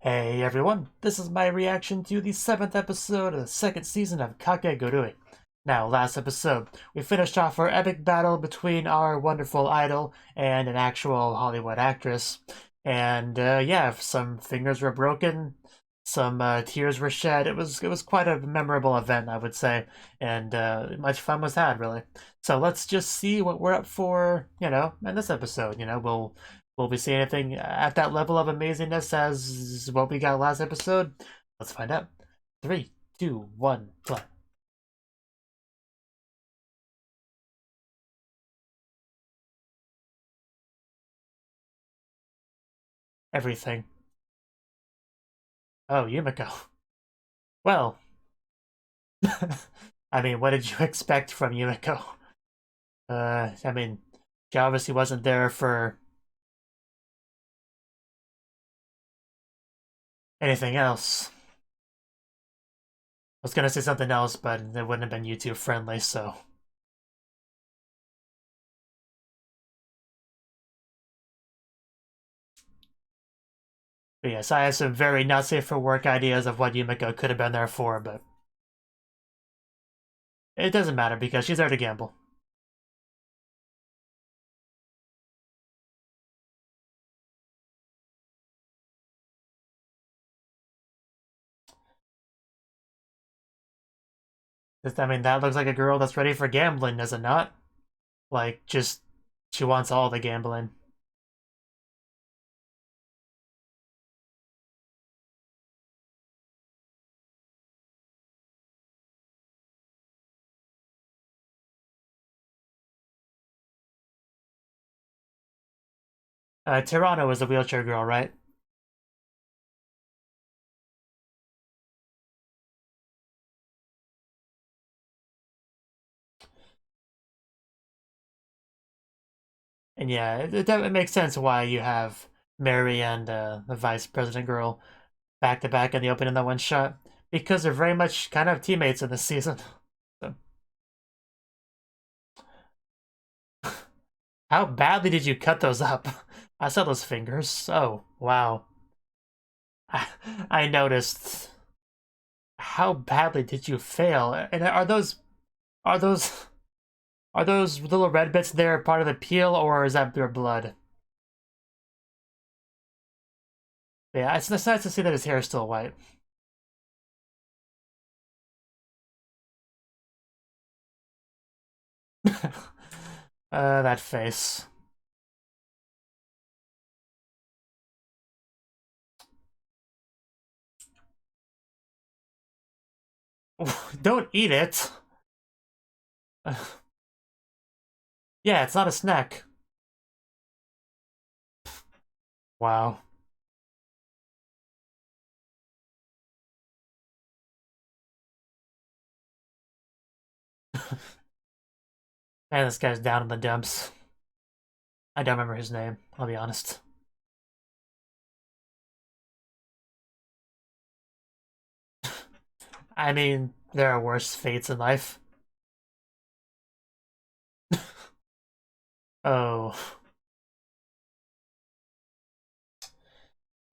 Hey everyone, this is my reaction to the 7th episode of the 2nd season of Kakegurui. Now, last episode, we finished off our epic battle between our wonderful idol and an actual Hollywood actress. And yeah, some fingers were broken, some tears were shed. It was quite a memorable event, I would say, and much fun was had, really. So let's just see what we're up for, in this episode. Will we see anything at that level of amazingness as what we got last episode? Let's find out. 3, 2, 1, play. Everything. Oh, Yumiko. Well, I mean, what did you expect from Yumiko? I mean, she obviously wasn't there for anything else. I was gonna say something else, but it wouldn't have been YouTube friendly, so. But yes, I have some very not safe for work ideas of what Yumiko could have been there for, but it doesn't matter because she's there to gamble. I mean, that looks like a girl that's ready for gambling, does it not? Like, just, she wants all the gambling. Toronto is the wheelchair girl, right? And yeah, it makes sense why you have Mary and the vice president girl back to back in the opening of that one shot. Because they're very much kind of teammates in this season. So, how badly did you cut those up? I saw those fingers. Oh, wow. I noticed. How badly did you fail? And are those are those little red bits there part of the peel, or is that their blood? Yeah, it's nice to see that his hair is still white. That face. Don't eat it. Yeah, it's not a snack. Wow. Man, this guy's down in the dumps. I don't remember his name, I'll be honest. I mean, there are worse fates in life. Oh,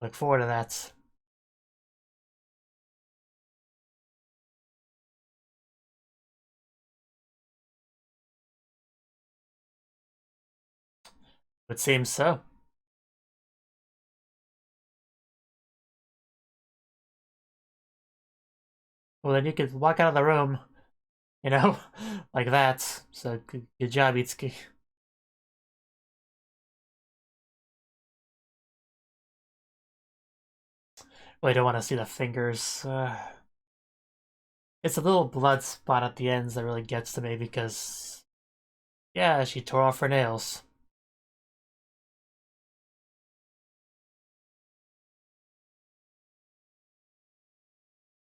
look forward to that. It seems so. Well, then you could walk out of the room, you know, like that. So good job, Itsuki. Well, I don't want to see the fingers. It's a little blood spot at the ends that really gets to me because, yeah, she tore off her nails.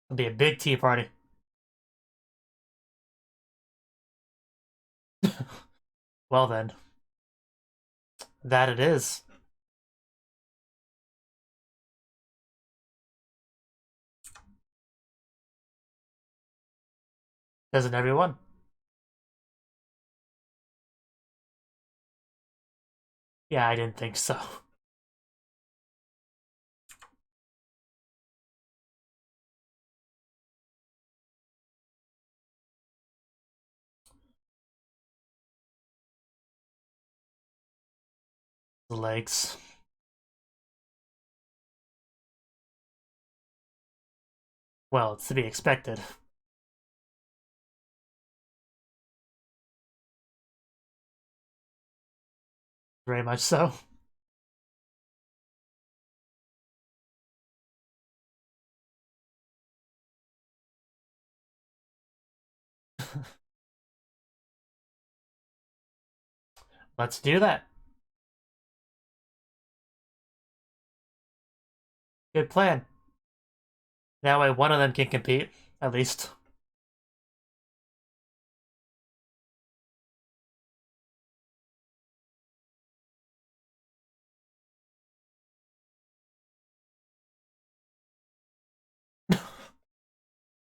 It'll be a big tea party. Well then, that it is. Doesn't everyone? Yeah, I didn't think so. The legs. Well, it's to be expected. Very much so. Let's do that. Good plan. That way one of them can compete, at least.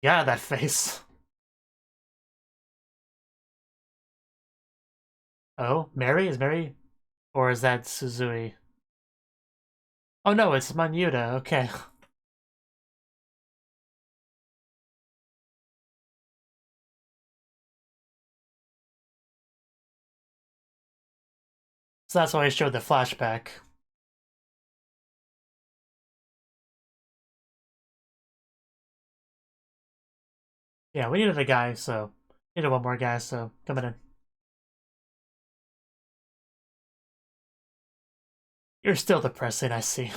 Yeah, that face. Oh, Mary? Is Mary? Or is that Suzui? Oh no, it's Manyuda, okay. So that's why I showed the flashback. Yeah, we needed a guy, so... Needed one more guy, so coming in. You're still depressing, I see.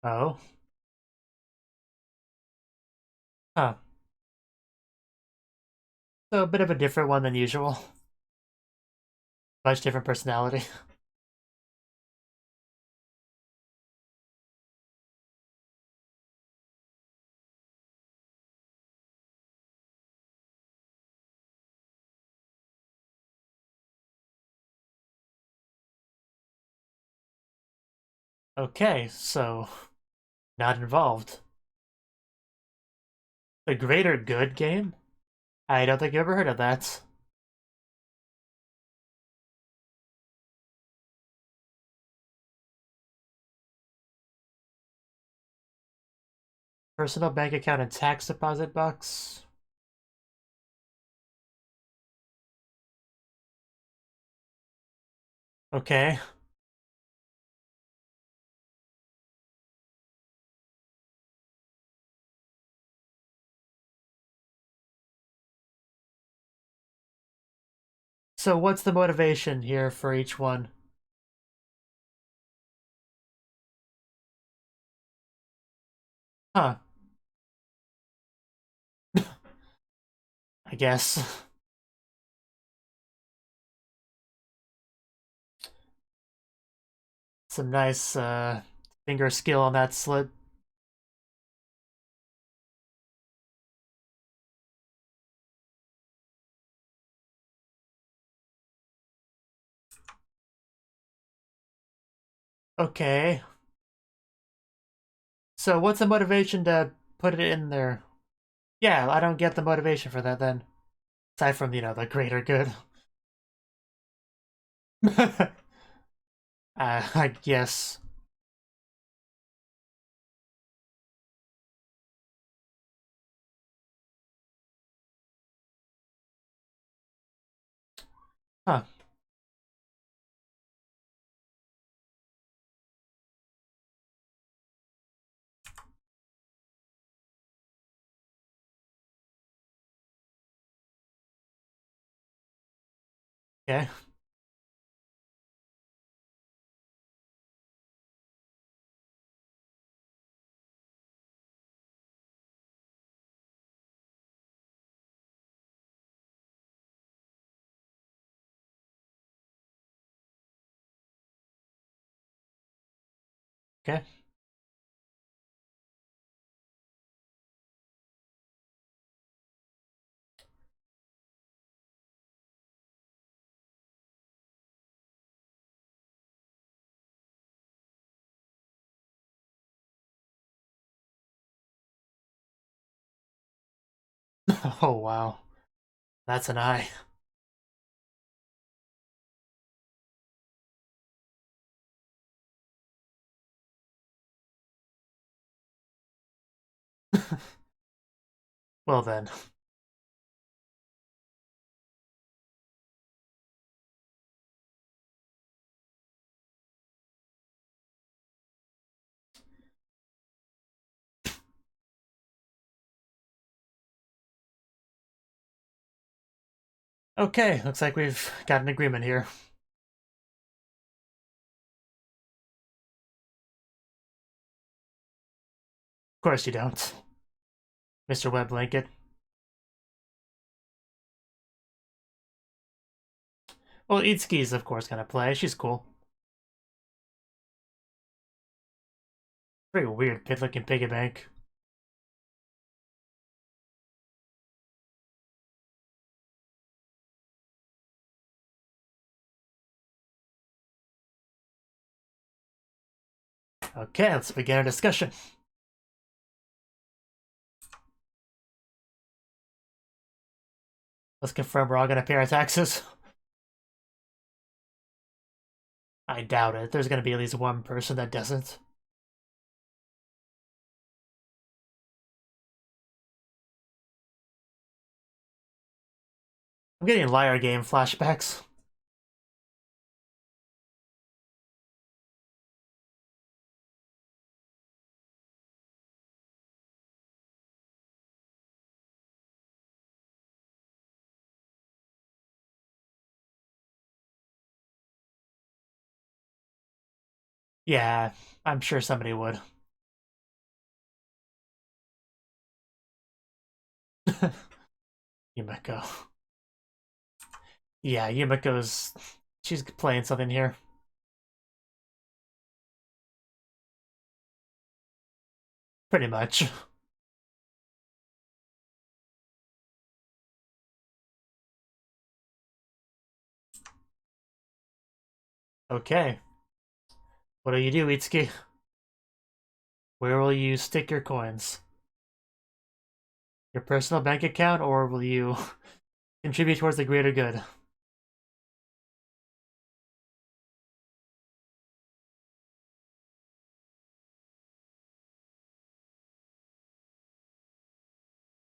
Oh? Huh. So a bit of a different one than usual. Much different personality. Okay, so... Not involved. The Greater Good game? I don't think you ever heard of that. Personal bank account and tax deposit box? Okay. So what's the motivation here for each one? Huh. I guess. Some nice, finger skill on that slit. Okay. So what's the motivation to put it in there? Yeah, I don't get the motivation for that then. Aside from, the greater good. I guess. Huh. Okay. Okay. Oh, wow. That's an eye. Well then. Okay, looks like we've got an agreement here. Of course you don't, Mr. Web Blanket. Well, Itsuki's of course gonna play. She's cool. Very weird pit-looking piggy bank. Okay, let's begin our discussion. Let's confirm we're all gonna pay our taxes. I doubt it. There's gonna be at least one person that doesn't. I'm getting Liar Game flashbacks. Yeah, I'm sure somebody would. Yumiko. Yeah, Yumiko's... She's playing something here. Pretty much. Okay. What do you do, Itsuki? Where will you stick your coins? Your personal bank account, or will you contribute towards the greater good?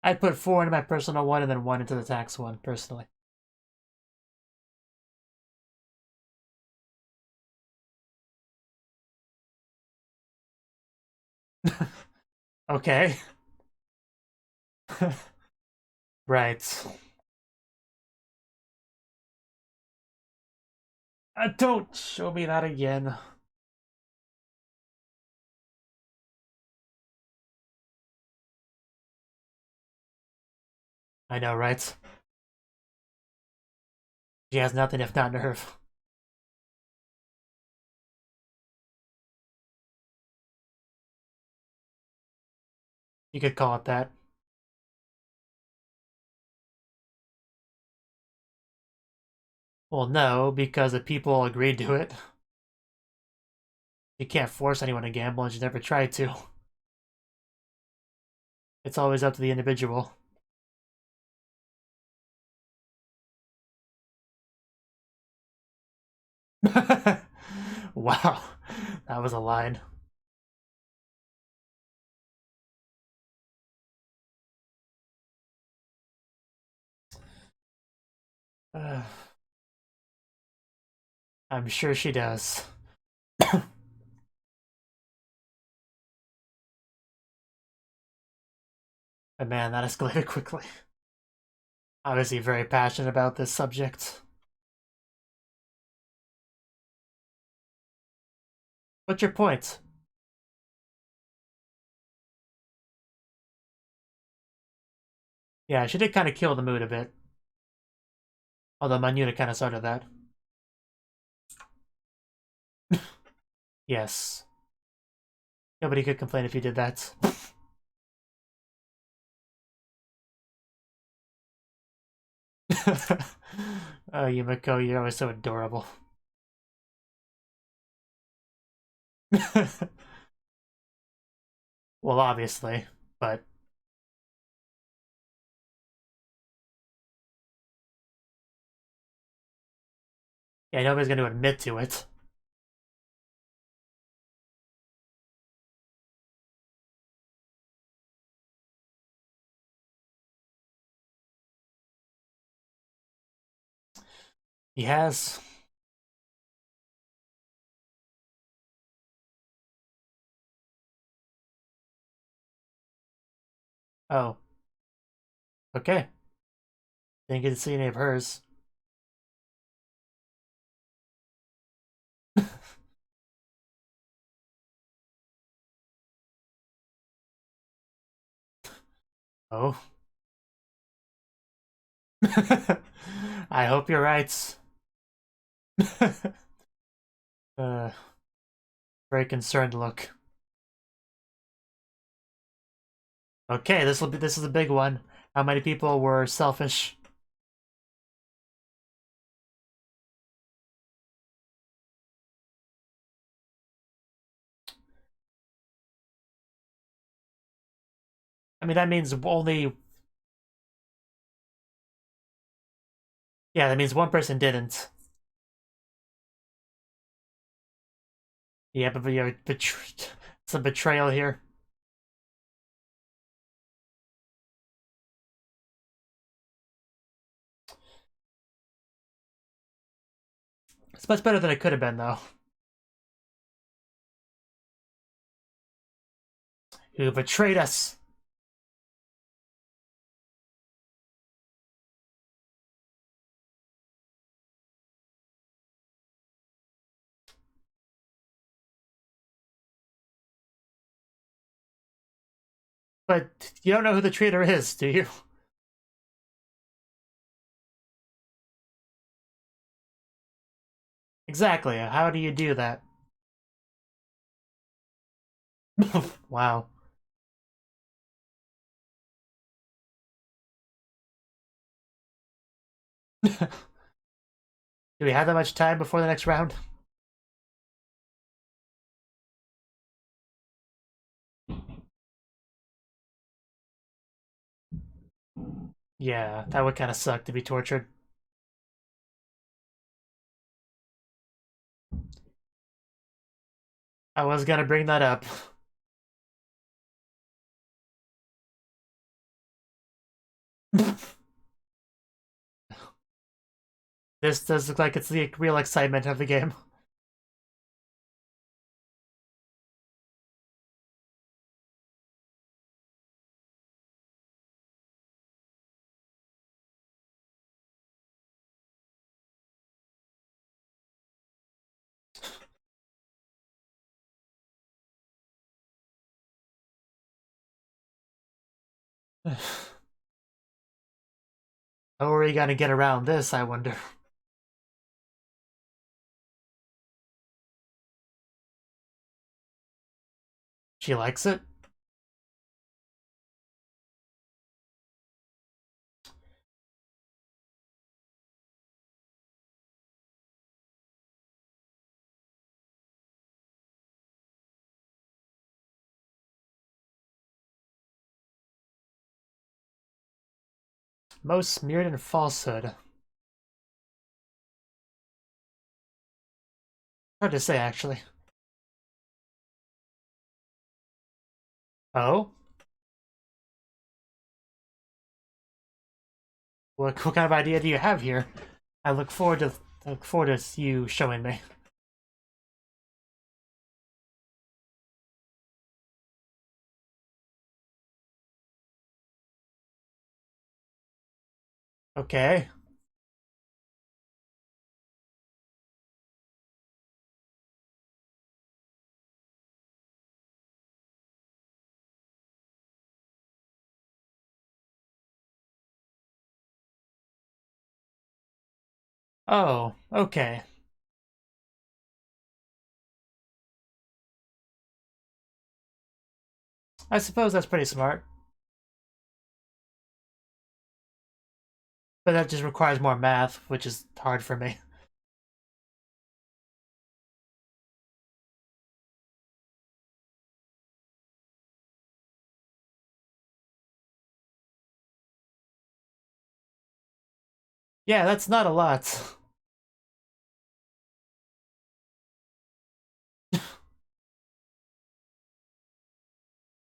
I'd put 4 into my personal one and then 1 into the tax one, personally. Okay. Right. Don't show me that again. I know, right? She has nothing if not nerve. You could call it that. Well, no, because the people agreed to it. You can't force anyone to gamble, and you never tried to. It's always up to the individual. Wow, that was a line. I'm sure she does. But man, that escalated quickly. Obviously very passionate about this subject. What's your point? Yeah, she did kind of kill the mood a bit. Although Manuda kind of started that. Yes. Nobody could complain if you did that. Oh, Yumiko, you're always so adorable. Well, obviously, but... Yeah, nobody's gonna admit to it. He has. Oh. Okay. Didn't get to see any of hers. Oh. I hope you're right. uh, very concerned look. Okay, this is a big one. How many people were selfish? I mean, that means only... Yeah, that means one person didn't. Yeah, but yeah, some betrayal here. It's much better than it could have been, though. Who betrayed us? But you don't know who the traitor is, do you? Exactly. How do you do that? Wow. Do we have that much time before the next round? Yeah, that would kind of suck to be tortured. I was gonna bring that up. This does look like it's the real excitement of the game. How are we gonna get around this, I wonder? She likes it? Most smeared in falsehood. Hard to say, actually. Oh? What kind of idea do you have here? I look forward to you showing me. Okay. Oh, okay. I suppose that's pretty smart. But that just requires more math, which is hard for me. Yeah, that's not a lot.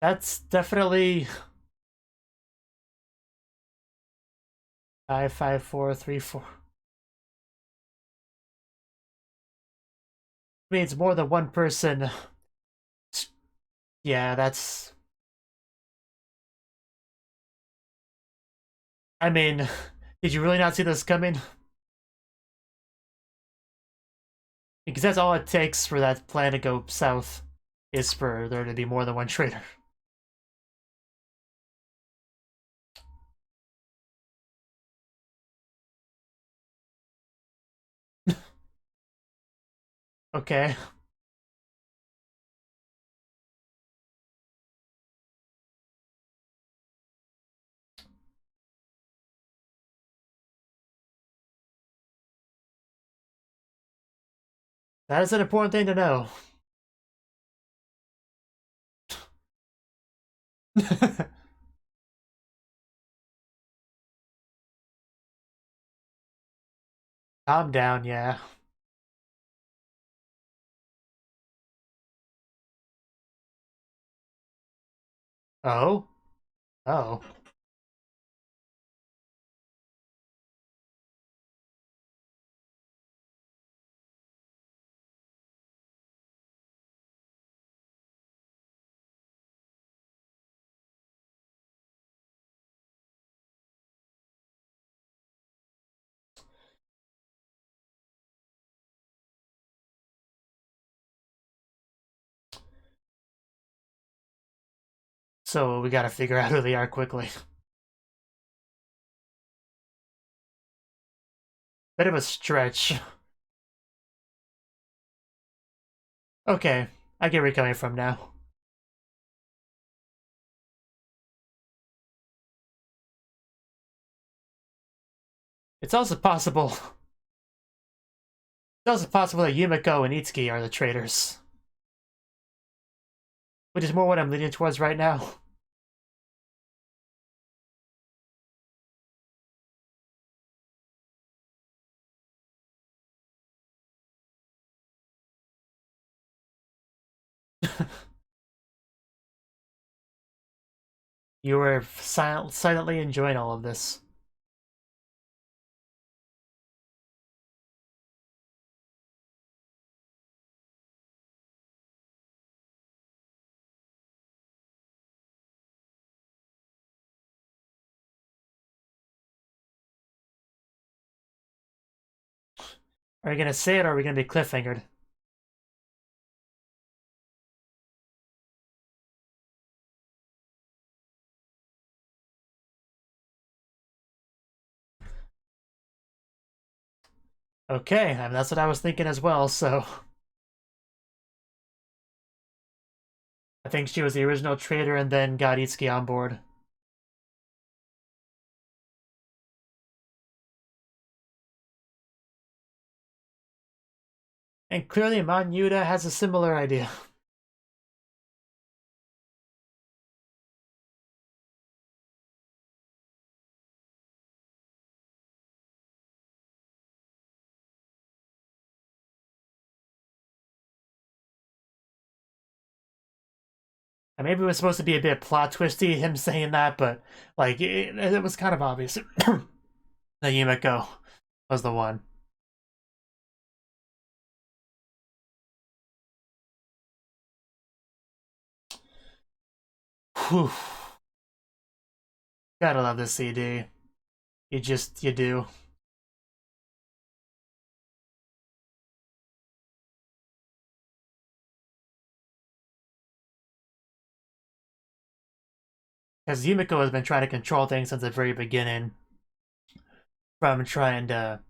That's definitely 5, 5, 4, 3, 4. I mean, it's more than one person. Yeah, that's... I mean, did you really not see this coming? Because that's all it takes for that plan to go south, is for there to be more than one traitor. Okay. That is an important thing to know. Calm down, yeah. Oh? Oh. So we gotta figure out who they are quickly. Bit of a stretch. Okay, I get where you're coming from now. It's also possible. It's also possible that Yumiko and Itsuki are the traitors. Which is more what I'm leaning towards right now. You were silently enjoying all of this. Are you gonna say it or are we gonna be cliffhangered? Okay, I mean, that's what I was thinking as well, so... I think she was the original traitor and then got Itsuki on board. And clearly Manyuda has a similar idea. And maybe it was supposed to be a bit plot twisty, him saying that, but like it was kind of obvious that Yumiko was the one. Whew. Gotta love this CD. You do. Because Yumiko has been trying to control things since the very beginning. From trying to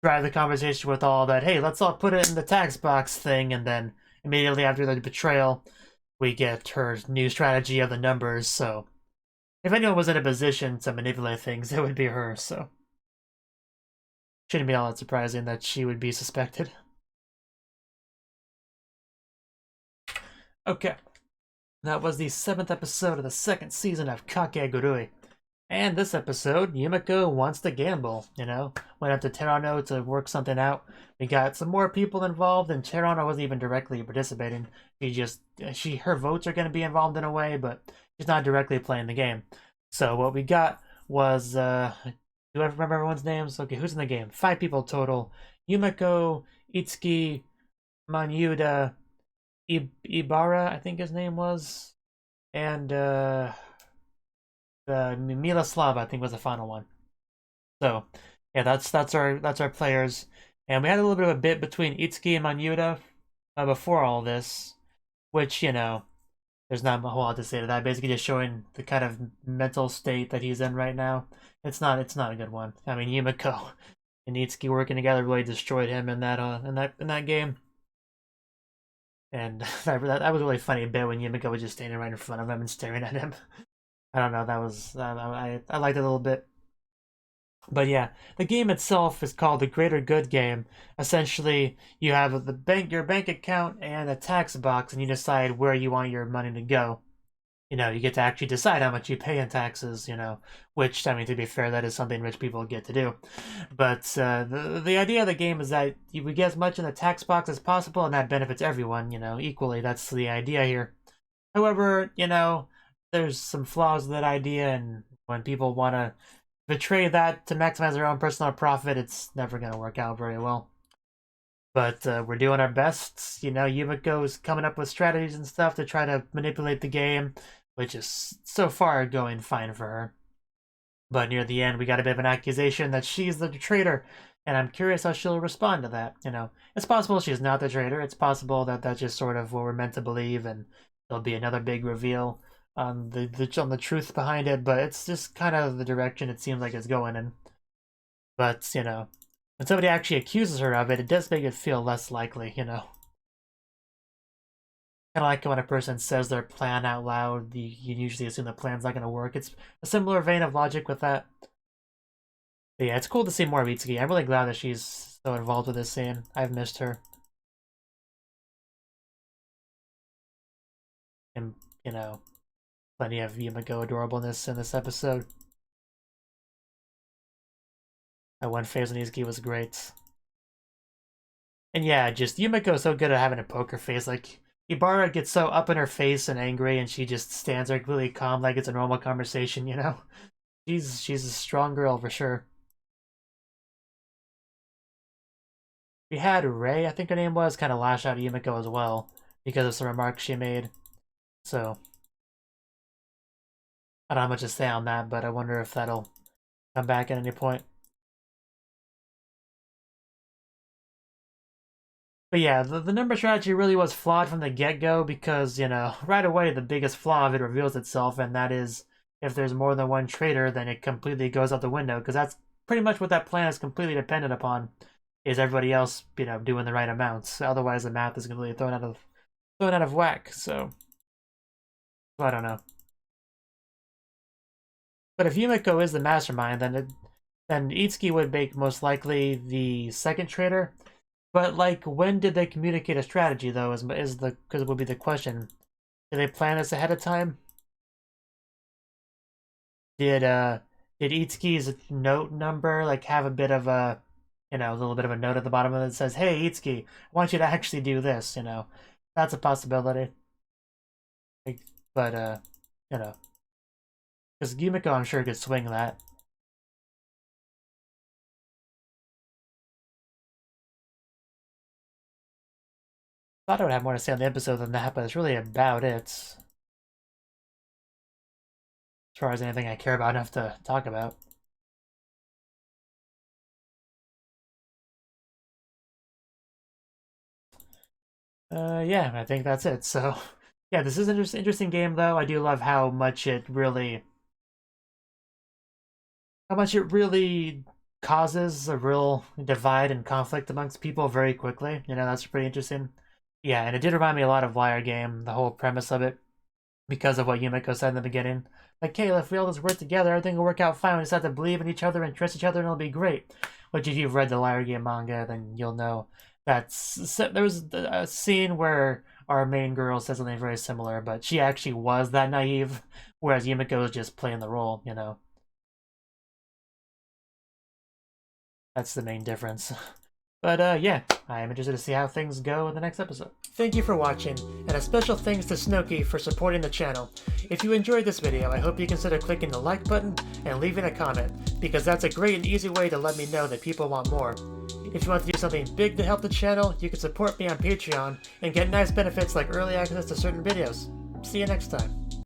drive the conversation with all that, hey, let's all put it in the tax box thing, and then immediately after the betrayal, we get her new strategy of the numbers, so if anyone was in a position to manipulate things, it would be her, so shouldn't be all that surprising that she would be suspected. Okay, that was the 7th episode of the 2nd season of Kakegurui. And this episode, Yumiko wants to gamble, you know? Went up to Terano to work something out. We got some more people involved, and Terano wasn't even directly participating. Her votes are going to be involved in a way, but she's not directly playing the game. So what we got was, do I remember everyone's names? Okay, who's in the game? 5 people total. Yumiko, Itsuki, Manyuda, Ibara, I think his name was, and, Miloslava, I think, was the final one. So, yeah, that's our players, and we had a little bit of a bit between Itsuki and Manyuda before all this, which, you know, there's not a whole lot to say to that. Basically, just showing the kind of mental state that he's in right now. It's not a good one. I mean, Yumiko and Itsuki working together really destroyed him in that game. And that was a really funny bit when Yumiko was just standing right in front of him and staring at him. I don't know, that was I liked it a little bit. But yeah, the game itself is called the Greater Good game. Essentially, you have your bank account and a tax box, and you decide where you want your money to go. You get to actually decide how much you pay in taxes, which, I mean, to be fair, that is something rich people get to do. But the idea of the game is that we get as much in the tax box as possible, and that benefits everyone, equally. That's the idea here. However, there's some flaws with that idea, and when people want to betray that to maximize their own personal profit, it's never going to work out very well. But we're doing our best. Yumiko's coming up with strategies and stuff to try to manipulate the game, which is so far going fine for her. But near the end, we got a bit of an accusation that she's the traitor, and I'm curious how she'll respond to that. It's possible she's not the traitor. It's possible that that's just sort of what we're meant to believe, and there'll be another big reveal on the truth behind it. But it's just kind of the direction it seems like it's going in. But when somebody actually accuses her of it, it does make it feel less likely. Kind of like when a person says their plan out loud, you usually assume the plan's not going to work. It's a similar vein of logic with that. But yeah, it's cool to see more of Itsuki. I'm really glad that she's so involved with this scene. I've missed her. And, plenty of Yumiko adorableness in this episode. That one phase on Itsuki was great. And yeah, just Yumiko's so good at having a poker face. Like, Ibarra gets so up in her face and angry, and she just stands there completely calm like it's a normal conversation, She's a strong girl for sure. We had Ray, I think her name was, kind of lash out at Yumiko as well because of some remarks she made. So I don't have much to say on that, but I wonder if that'll come back at any point. But yeah, the number strategy really was flawed from the get-go because, right away the biggest flaw of it reveals itself, and that is if there's more than one traitor, then it completely goes out the window, because that's pretty much what that plan is completely dependent upon, is everybody else, doing the right amounts. Otherwise the math is completely thrown out of whack, so I don't know. But if Yumiko is the mastermind, then Itsuki would make most likely the second traitor. But like, when did they communicate a strategy though? Because it would be the question. Did they plan this ahead of time? Did Itsuki's note number like have a bit of a little bit of a note at the bottom of it that says, "Hey Itsuki, I want you to actually do this." That's a possibility. But because Yumiko, I'm sure, could swing that. Thought I would have more to say on the episode than that, but it's really about it. As far as anything I care about enough to talk about. Yeah, I think that's it. So, yeah, this is an interesting game, though. I do love how much it really causes a real divide and conflict amongst people very quickly. That's pretty interesting. Yeah, and it did remind me a lot of Liar Game, the whole premise of it, because of what Yumiko said in the beginning. Like, hey, if we all just work together, everything will work out fine. We just have to believe in each other and trust each other, and it'll be great. Which, if you've read the Liar Game manga, then you'll know there was a scene where our main girl says something very similar, but she actually was that naive, whereas Yumiko was just playing the role, That's the main difference. But yeah, I am interested to see how things go in the next episode. Thank you for watching, and a special thanks to Cnouki for supporting the channel. If you enjoyed this video, I hope you consider clicking the like button and leaving a comment, because that's a great and easy way to let me know that people want more. If you want to do something big to help the channel, you can support me on Patreon and get nice benefits like early access to certain videos. See you next time.